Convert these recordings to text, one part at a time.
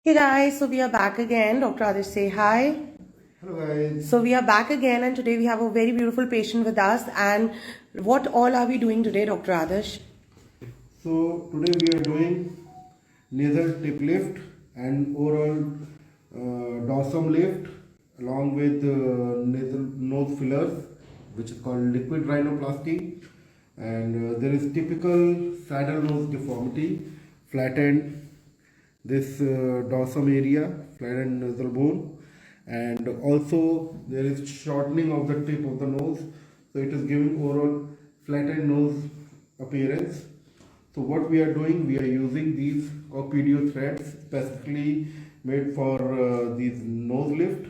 Hey guys, so we are back again. Dr. Adarsh, say hi. Hello guys. So we are back again, and today we have a very beautiful patient with us. And what all are we doing today, Dr. Adarsh? So today we are doing nasal tip lift and oral dorsum lift along with nasal nose fillers, which is called liquid rhinoplasty. And there is typical saddle nose deformity, flattened this dorsum area, flattened nasal bone, and also there is shortening of the tip of the nose, so it is giving overall flattened nose appearance. So what we are doing, we are using these Cocpedio threads specifically made for these nose lift.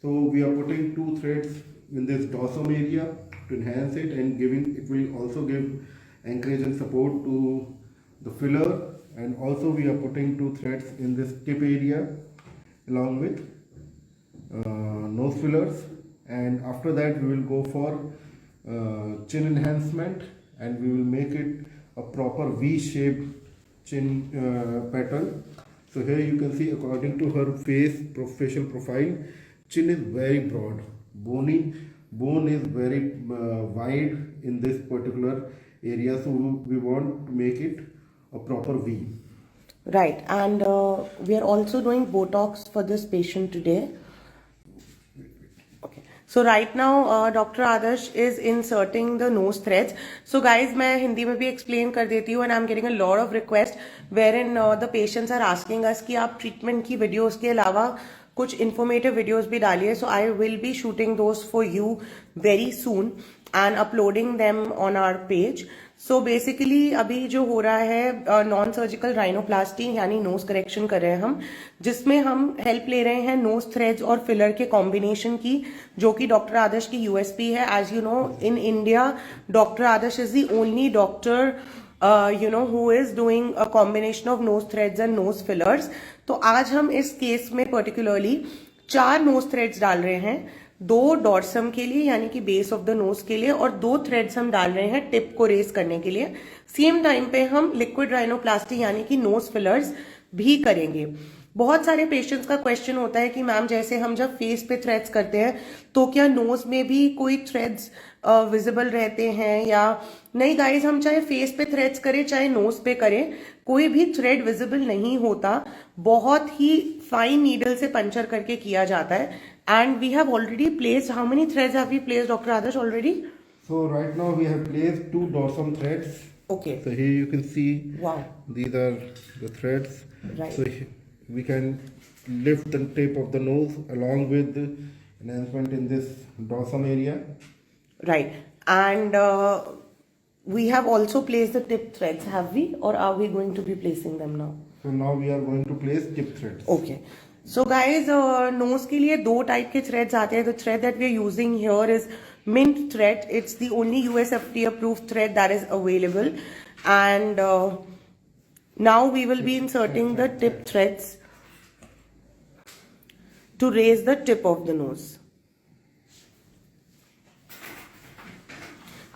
So we are putting two threads in this dorsum area to enhance it, and it will also give anchorage and support to the filler. And also we are putting two threads in this tip area along with nose fillers. And after that we will go for chin enhancement, and we will make it a proper V-shaped chin pattern. So here you can see, according to her facial profile, chin is very broad, bone is very wide in this particular area, so we want to make it a proper V. Right, and we are also doing Botox for this patient today. Okay. So right now Dr. Adarsh is inserting the nose threads. So guys, मैं हिंदी में भी explain कर देती हूँ, and I'm getting a lot of requests wherein the patients are asking us कि आप treatment की videos के अलावा कुछ informative videos भी डालिए. So I will be shooting those for you very soon and uploading them on our page. So basically अभी जो हो रहा है नॉन सर्जिकल राइनोप्लास्टी यानी नोज करेक्शन कर रहे हैं हम, जिसमें हम हेल्प ले रहे हैं नोज थ्रेड्स और फिलर के कॉम्बिनेशन की, जो कि डॉक्टर आदर्श की यूएसपी है. As you know, in India doctor Adarsh is the only doctor who is doing a combination of nose threads and nose fillers. तो आज हम इस केस में पर्टिकुलरली 4 नोज थ्रेड्स डाल रहे हैं, 2 डॉर्सम के लिए यानी कि बेस ऑफ द नोज के लिए, और 2 थ्रेड्स हम डाल रहे हैं टिप को रेस करने के लिए. सेम टाइम पे हम लिक्विड राइनोप्लास्टी यानी कि नोज फिलर्स भी करेंगे. बहुत सारे पेशेंट्स का क्वेश्चन होता है कि मैम जैसे हम जब फेस पे थ्रेड्स करते हैं तो क्या नोज में भी कोई थ्रेड्स विजिबल रहते हैं या नहीं. गाइस, हम चाहे फेस पे थ्रेड्स करें चाहे नोज पे करें, कोई भी थ्रेड विजिबल नहीं होता. बहुत ही फाइन नीडल से पंचर करके किया जाता है. And we have already placed, how many threads have we placed doctor Adarsh already? So right now we have placed 2 dorsum threads. Okay. So here you can see, wow, these are the threads. Right. So we can lift the tip of the nose along with the enhancement in this dorsum area. Right. And we have also placed the tip threads, have we? Or are we going to be placing them now? So now we are going to place tip threads. Okay. So guys, nose के लिए 2 type के threads आते हैं. The thread that we are using here is mint thread. It's the only US FDA approved thread that is available. And now we will be inserting the tip threads to raise the tip of the nose.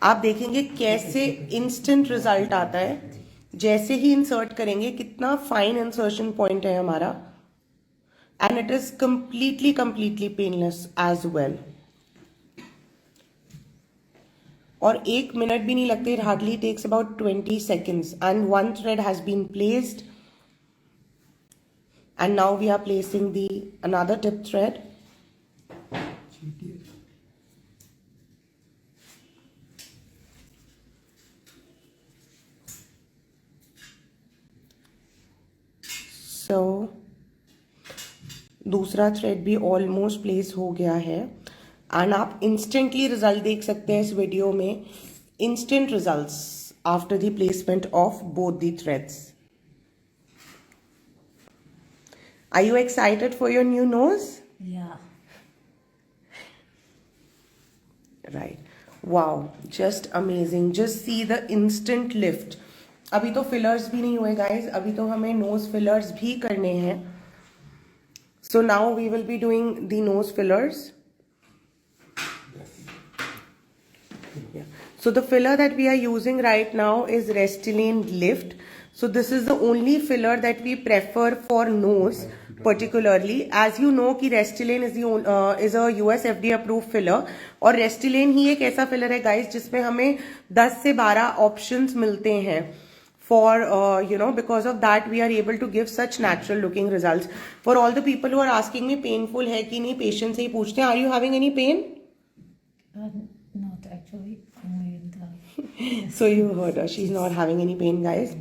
आप देखेंगे कैसे instant result आता है. जैसे ही insert करेंगे कितना fine insertion point है हमारा, and it is completely painless as well. और 1 मिनट भी नहीं लगते. It hardly takes about 20 seconds and 1 thread has been placed. And now we are placing another tip thread. So दूसरा thread भी almost place हो गया है. एंड आप इंस्टेंटली रिजल्ट देख सकते हैं इस वीडियो में. Instant results after the placement of both the threads. Are you excited for your new nose? Yeah. Right. Wow. Just amazing. Just see the instant lift. अभी तो फिलर्स भी नहीं हुए गाइस, अभी तो हमें नोज फिलर्स भी करने हैं. So now we will be doing the nose fillers. Yeah. So the filler that we are using right now is Restylane Lift. So this is the only filler that we prefer for nose. particularly. As you know कि Restylane is a US FDA approved filler, और Restylane ही एक ऐसा filler है guys जिसमें हमें 10 से 12 options मिलते हैं for because of that we are able to give such natural looking results. For all the people who are asking me painful है कि नहीं, patient से ही पूछते हैं, are you having any pain? Not actually. Only in the. So you heard her, she's not having any pain guys.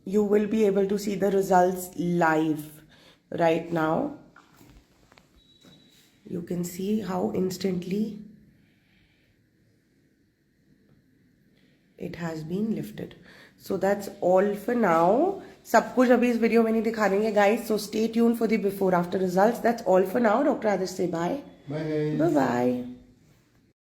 You will be able to see the results live right now. You can see how instantly it has been lifted. So that's all for now. सब कुछ अभी इस video में नहीं दिखा देंगे guys. So stay tuned for the before after results. That's all for now. Dr. Adarsh say bye. Bye guys. Bye bye.